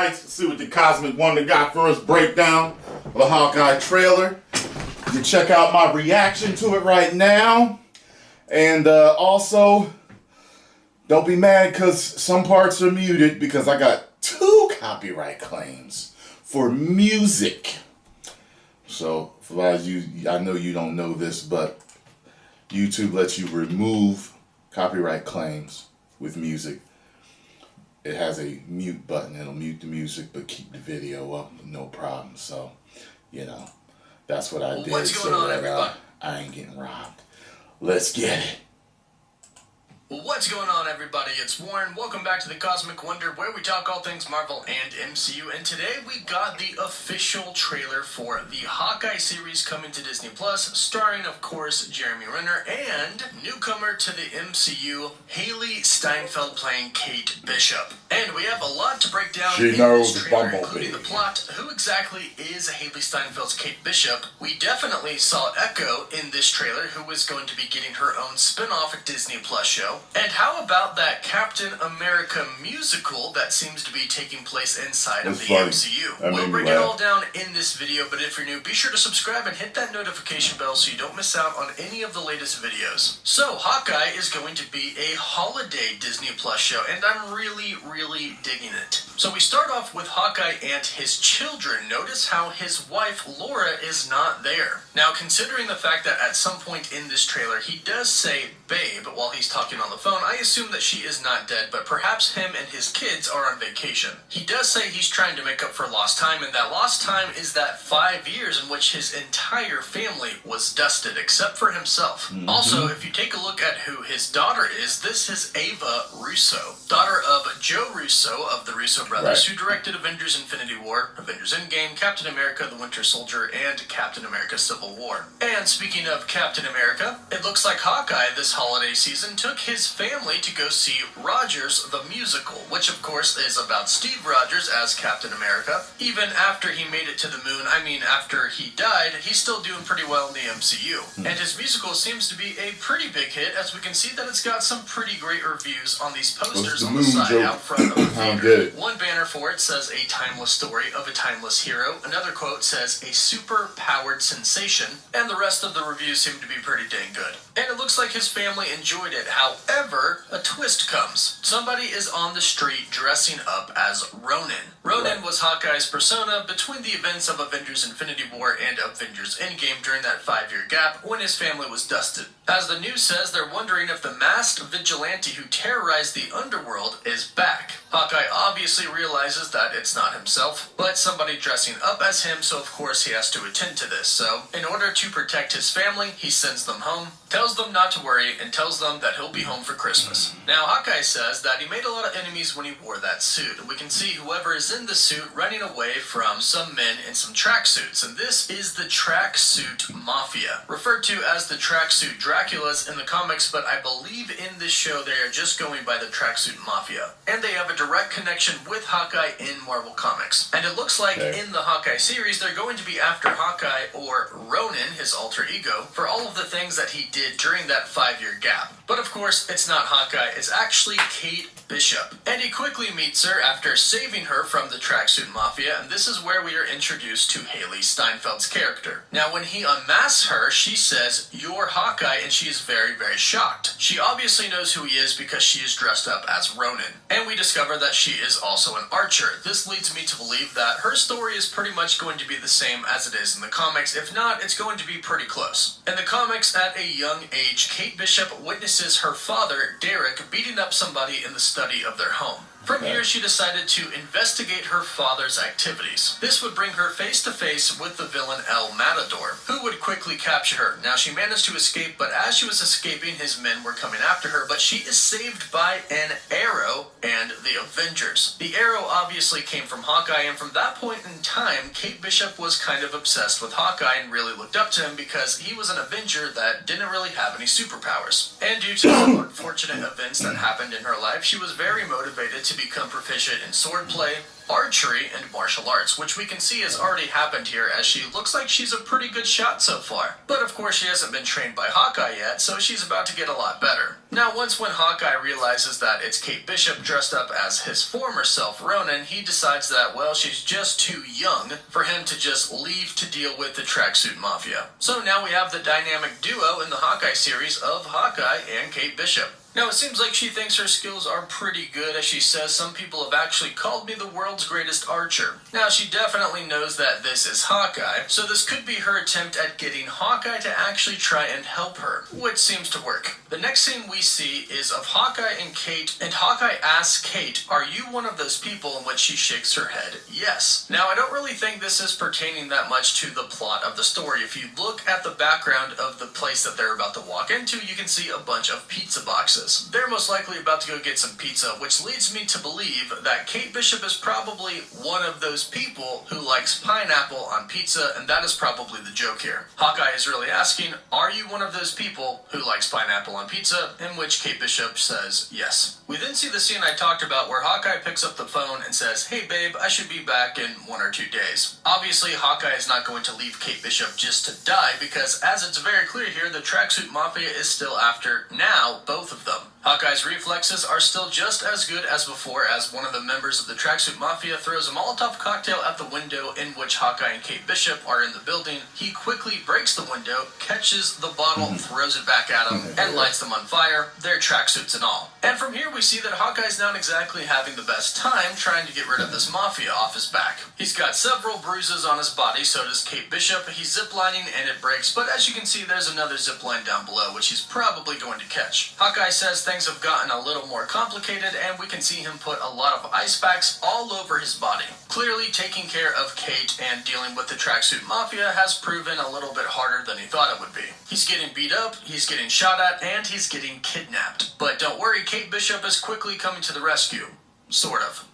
Alright, let's see what the Cosmic Wonder got for us. Breakdown of the Hawkeye trailer. You can check out my reaction to it right now. And also, don't be mad because some parts are muted because I got 2 copyright claims for music. So, for a lot of you, I know you don't know this, but YouTube lets you remove copyright claims with music. It has a mute button. It'll mute the music but keep the video up, no problem. So, you know, that's what I did. What's going on, everybody? I ain't getting robbed. Let's get it. What's going on, everybody? It's Warren. Welcome back to the Cosmic Wonder, where we talk all things Marvel and MCU. And today we got the official trailer for the Hawkeye series coming to Disney Plus, starring, of course, Jeremy Renner and newcomer to the MCU, Haley Steinfeld playing Kate Bishop. And we have a lot to break down in this trailer, including the plot. Who exactly is Haley Steinfeld's Kate Bishop? We definitely saw Echo in this trailer, who is going to be getting her own spin-off Disney Plus show. And how about that Captain America musical that seems to be taking place inside of the MCU? We'll break it all down in this video, but if you're new, be sure to subscribe and hit that notification bell so you don't miss out on any of the latest videos. So, Hawkeye is going to be a holiday Disney Plus show, and I'm really digging it. So we start off with Hawkeye and his children. Notice how his wife, Laura, is not there. Now, considering the fact that at some point in this trailer, he does say babe while he's talking on the phone, I assume that she is not dead, but perhaps him and his kids are on vacation. He does say he's trying to make up for lost time, and that lost time is that 5 years in which his entire family was dusted, except for himself. Also, if you take a look at who his daughter is, this is Ava Russo, daughter of Joe Russo of the Russo brothers, who directed Avengers Infinity War, Avengers Endgame, Captain America the Winter Soldier, and Captain America Civil War. And speaking of Captain America, it looks like Hawkeye this holiday season took his family to go see Rogers the Musical, which of course is about Steve Rogers as Captain America. Even after he made it to the moon, I mean after he died, he's still doing pretty well in the MCU. And his musical seems to be a pretty big hit, as we can see that it's got some pretty great reviews on these posters on the side out front of the theater. One banner for it says a timeless story of a timeless hero, another quote says a super powered sensation, and the rest of the reviews seem to be pretty dang good. And it looks like his family enjoyed it. However, a twist comes. Somebody is on the street dressing up as Ronin. Ronin was Hawkeye's persona between the events of Avengers Infinity War and Avengers Endgame during that 5-year gap when his family was dusted. As the news says, they're wondering if the masked vigilante who terrorized the underworld is back. Hawkeye obviously realizes that it's not himself, but somebody dressing up as him, so of course he has to attend to this. So, in order to protect his family, he sends them home, tells them not to worry, and tells them that he'll be home for Christmas. Now, Hawkeye says that he made a lot of enemies when he wore that suit, and we can see whoever is in the suit running away from some men in some tracksuits, and this is the Tracksuit Mafia, referred to as the Tracksuit Draculas in the comics, but I believe in this show they are just going by the Tracksuit Mafia. And they have a direct connection with Hawkeye in Marvel Comics. And it looks like in the Hawkeye series, they're going to be after Hawkeye, or Ronin, his alter ego, for all of the things that he did during that 5-year gap. But of course, it's not Hawkeye, it's actually Kate Bishop. And he quickly meets her after saving her from the Tracksuit Mafia, and this is where we are introduced to Haley Steinfeld's character. Now, when he unmasks her, she says, "You're Hawkeye," and she is very shocked. She obviously knows who he is because she is dressed up as Ronin. And we discover that she is also an archer. This leads me to believe that her story is pretty much going to be the same as it is in the comics. If not, it's going to be pretty close. In the comics, at a young age, Kate Bishop witnesses her father, Derek, beating up somebody in the study of their home. From here, she decided to investigate her father's activities. This would bring her face to face with the villain El Matador, who would quickly capture her. Now, she managed to escape, but as she was escaping, his men were coming after her, but she is saved by an arrow and the Avengers. The arrow obviously came from Hawkeye, and from that point in time, Kate Bishop was kind of obsessed with Hawkeye and really looked up to him because he was an Avenger that didn't really have any superpowers. And due to some unfortunate events that happened in her life, she was very motivated to to become proficient in swordplay, archery, and martial arts, which we can see has already happened here as she looks like she's a pretty good shot so far. But of course she hasn't been trained by Hawkeye yet, so she's about to get a lot better. Now once when Hawkeye realizes that it's Kate Bishop dressed up as his former self, Ronin, he decides that, well, she's just too young for him to just leave to deal with the Tracksuit Mafia. So now we have the dynamic duo in the Hawkeye series of Hawkeye and Kate Bishop. Now, it seems like she thinks her skills are pretty good. As she says, some people have actually called me the world's greatest archer. Now, she definitely knows that this is Hawkeye, so this could be her attempt at getting Hawkeye to actually try and help her, which seems to work. The next scene we see is of Hawkeye and Kate, and Hawkeye asks Kate, "Are you one of those people?" in which she shakes her head, yes. Now, I don't really think this is pertaining that much to the plot of the story. If you look at the background of the place that they're about to walk into, you can see a bunch of pizza boxes. They're most likely about to go get some pizza, which leads me to believe that Kate Bishop is probably one of those people who likes pineapple on pizza, and that is probably the joke here. Hawkeye is really asking, "Are you one of those people who likes pineapple on pizza?" in which Kate Bishop says yes. We then see the scene I talked about where Hawkeye picks up the phone and says, "Hey babe, I should be back in 1 or 2 days." Obviously, Hawkeye is not going to leave Kate Bishop just to die because, as it's very clear here, the Tracksuit Mafia is still after, now, both of them. Hawkeye's reflexes are still just as good as before as one of the members of the Tracksuit Mafia throws a Molotov cocktail at the window in which Hawkeye and Kate Bishop are in the building. He quickly breaks the window, catches the bottle, throws it back at him, and lights them on fire, their tracksuits and all. And from here we see that Hawkeye's not exactly having the best time trying to get rid of this Mafia off his back. He's got several bruises on his body, so does Kate Bishop. He's ziplining and it breaks, but as you can see there's another zipline down below, which he's probably going to catch. Hawkeye says things have gotten a little more complicated, and we can see him put a lot of ice packs all over his body. Clearly, taking care of Kate and dealing with the Tracksuit Mafia has proven a little bit harder than he thought it would be. He's getting beat up, he's getting shot at, and he's getting kidnapped. But don't worry, Kate Bishop is quickly coming to the rescue. Sort of.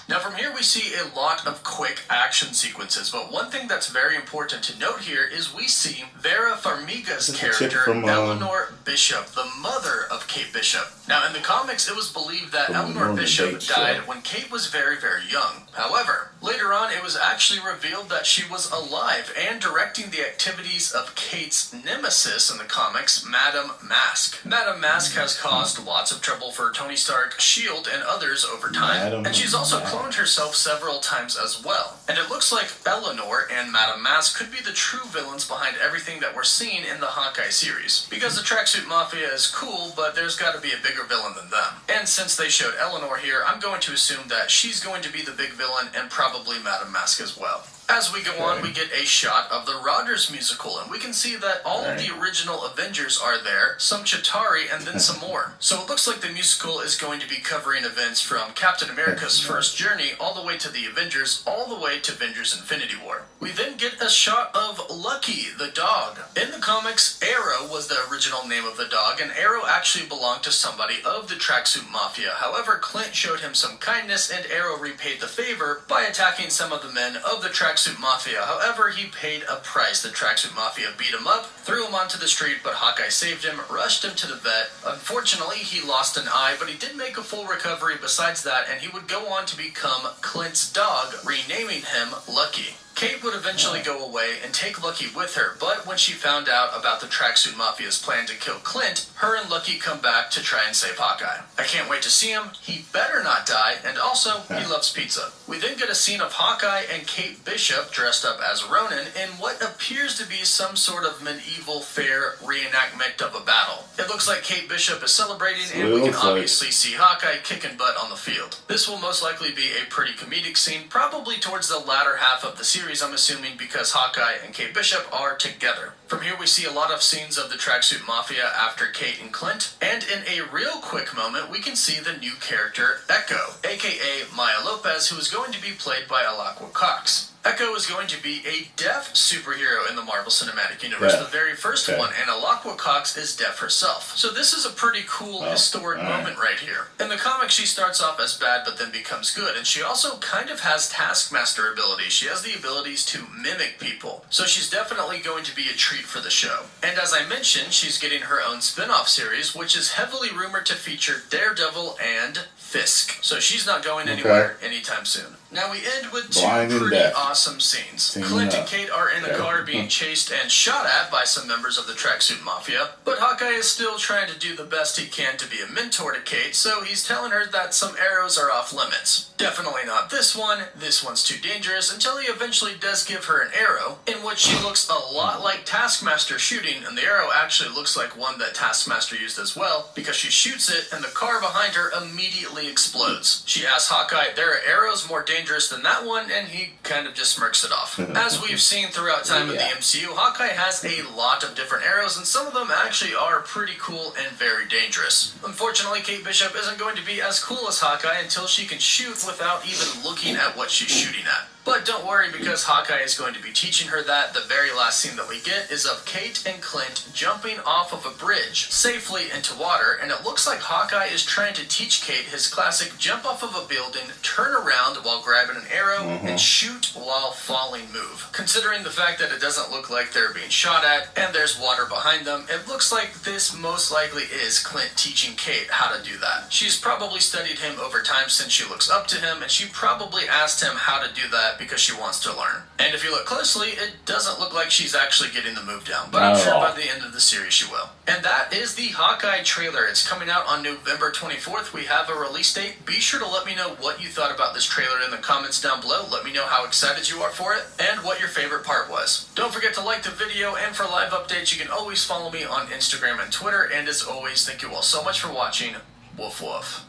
Now from here we see a lot of quick action sequences, but one thing that's very important to note here is we see Vera Farmiga's character, Eleanor Bishop, the mother of Kate Bishop. Now in the comics it was believed that Eleanor Bishop died when Kate was very, very young. However, later on it was actually revealed that she was alive and directing the activities of Kate's nemesis in the comics, Madame Mask. Madame Mask has caused lots of trouble for Tony Stark, S.H.I.E.L.D. and others over time, and she's also cloned herself several times as well. And it looks like Eleanor and Madame Mask could be the true villains behind everything that we're seeing in the Hawkeye series. Because the Tracksuit Mafia is cool, but there's got to be a bigger villain than them. And since they showed Eleanor here, I'm going to assume that she's going to be the big villain and probably Madame Mask as well. As we go on, we get a shot of the Rogers musical, and we can see that all of the original Avengers are there, some Chitauri, and then some more. So it looks like the musical is going to be covering events from Captain America's first journey all the way to the Avengers, all the way to Avengers Infinity War. We then get a shot of Lucky, the dog. In the comics, Arrow was the original name of the dog, and Arrow actually belonged to somebody of the Tracksuit Mafia. However, Clint showed him some kindness, and Arrow repaid the favor by attacking some of the men of the Tracksuit Mafia. However, he paid a price. The Tracksuit Mafia beat him up, threw him onto the street, but Hawkeye saved him, rushed him to the vet. Unfortunately, he lost an eye, but he did make a full recovery besides that, and he would go on to become Clint's dog, renaming him Lucky. Kate would eventually go away and take Lucky with her, but when she found out about the Tracksuit Mafia's plan to kill Clint, her and Lucky come back to try and save Hawkeye. I can't wait to see him. He better not die, and also, he loves pizza. We then get a scene of Hawkeye and Kate Bishop dressed up as Ronin in what appears to be some sort of medieval fair reenactment of a battle. It looks like Kate Bishop is celebrating, and we can obviously see Hawkeye kicking butt on the field. This will most likely be a pretty comedic scene, probably towards the latter half of the series, I'm assuming, because Hawkeye and Kate Bishop are together. From here we see a lot of scenes of the Tracksuit Mafia after Kate and Clint, and in a real quick moment we can see the new character Echo, aka Maya Lopez, who is going to be played by Alaqua Cox. Echo is going to be a deaf superhero in the Marvel Cinematic Universe, the very first one, and Alaqua Cox is deaf herself. So this is a pretty cool historic moment right here. In the comics, she starts off as bad but then becomes good, and she also kind of has Taskmaster abilities. She has the abilities to mimic people, so she's definitely going to be a treat for the show. And as I mentioned, she's getting her own spin-off series, which is heavily rumored to feature Daredevil and Fisk. So she's not going anywhere anytime soon. Now we end with two pretty awesome scenes. Clint and Kate are in a car being chased and shot at by some members of the Tracksuit Mafia, but Hawkeye is still trying to do the best he can to be a mentor to Kate, so he's telling her that some arrows are off limits. Definitely not this one's too dangerous, until he eventually does give her an arrow, in which she looks a lot like Taskmaster shooting, and the arrow actually looks like one that Taskmaster used as well, because she shoots it and the car behind her immediately explodes. She asks Hawkeye, "There are arrows more dangerous than that one?" and he kind of just smirks it off. As we've seen throughout time in the MCU, Hawkeye has a lot of different arrows, and some of them actually are pretty cool and very dangerous. Unfortunately, Kate Bishop isn't going to be as cool as Hawkeye until she can shoot without even looking at what she's shooting at. But don't worry, because Hawkeye is going to be teaching her that. The very last scene that we get is of Kate and Clint jumping off of a bridge safely into water, and it looks like Hawkeye is trying to teach Kate his classic jump off of a building, turn around while grabbing an arrow, and shoot while falling move. Considering the fact that it doesn't look like they're being shot at, and there's water behind them, it looks like this most likely is Clint teaching Kate how to do that. She's probably studied him over time since she looks up to him, and she probably asked him how to do that because she wants to learn. And if you look closely, it doesn't look like she's actually getting the move down, but I'm sure by the end of the series she will. And that is the Hawkeye trailer. It's coming out on November 24th. We have a release date. Be sure to let me know what you thought about this trailer in the comments down below. Let me know how excited you are for it and what your favorite part was. Don't forget to like the video, and for live updates, you can always follow me on Instagram and Twitter. And as always, thank you all so much for watching. Woof woof.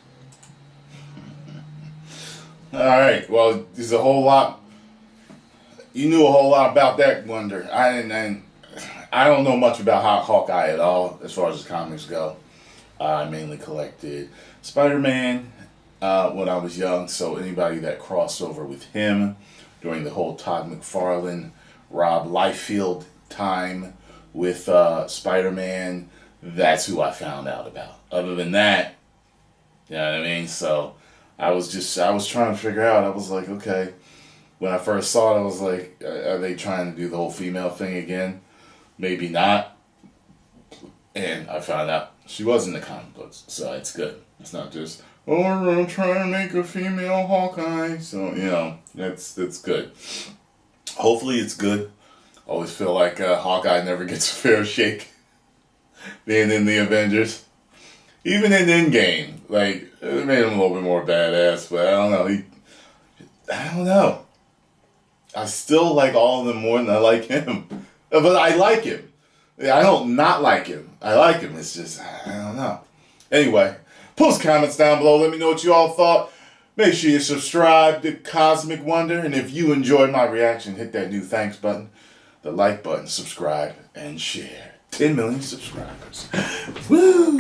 Alright, well, there's a whole lot. You knew a whole lot about that, Wonder. I don't know much about Hawkeye at all, as far as the comics go. I mainly collected Spider-Man when I was young, so anybody that crossed over with him during the whole Todd McFarlane, Rob Liefeld time with Spider-Man, that's who I found out about. Other than that, you know what I mean? So I was trying to figure out, I was like, okay. When I first saw it, I was like, are they trying to do the whole female thing again? Maybe not. And I found out she was in the comic books, so it's good. It's not just, oh, we're going to try and make a female Hawkeye. So, you know, that's good. Hopefully it's good. I always feel like Hawkeye never gets a fair shake being in the Avengers. Even in Endgame, like, it made him a little bit more badass, but I don't know. I don't know. I still like all of them more than I like him. But I like him. I don't not like him. I like him. It's just, I don't know. Anyway, post comments down below. Let me know what you all thought. Make sure you subscribe to Cosmic Wonder. And if you enjoyed my reaction, hit that new thanks button, the like button, subscribe, and share. 10 million subscribers. Woo!